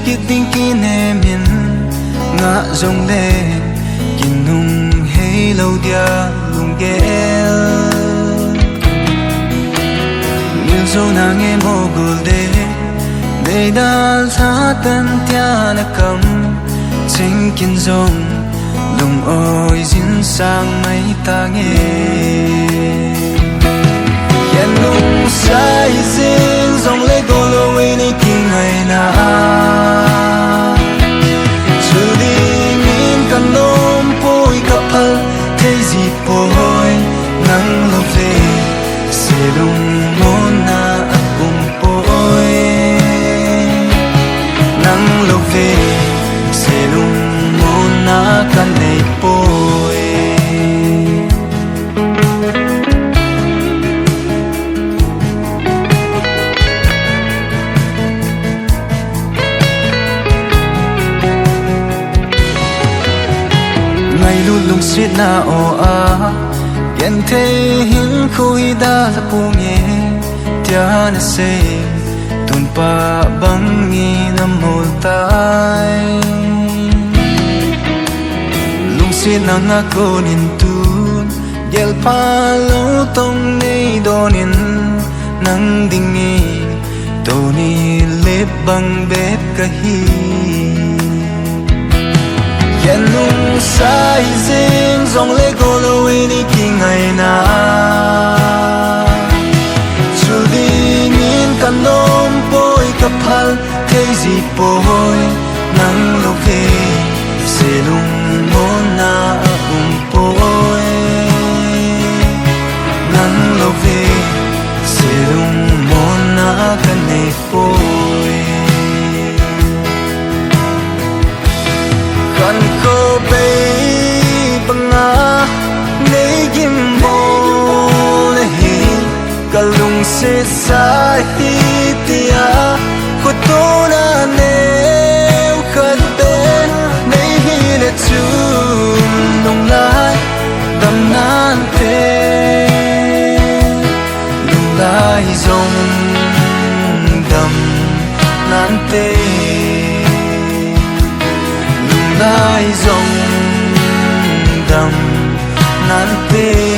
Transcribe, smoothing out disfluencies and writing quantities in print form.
biết đinh kín em min ngã rong lê kinh nung hay lâu dia lung ghé nhiều dấu nàng em mô gul đê để đal sa tan tia na cầm chính kinh rong lung ôi dính sang mấy ta nghe yên lung sai dính rong lê cô lâu ấy ni kinh ngày na chưa đi nghìn căn ôm bôi cặp hal thấy gì bôi nắng lâu về sẽ lung môn na ôm bôi nắng lâu về sẽ lung môn na căn này bôi ngày luôn lung suýt na o a yên thế hin khôi đa là pu nghe tia na se tun pa bang nghi nam mol tai lung suýt na nga ko nin tun gel pa lo tong nei donin nang dingi toni lep bang bep kahi yên lung sai dính dòng lê cô lâu ấy ni kinh ngày na chưa đi nghìn căn ôm bôi cặp hal thấy gì bôi nắng lâu về sẽ lung môn na bôi nắng lâu về sẽ lung môn na căn này bôi kan ko bay banga nei gim bo le hi kalung se sa hi tia ko to na ne khat be nei hi le chu nong lai dam nan te nong lai zong dam nan te lai dòng đầm nan tê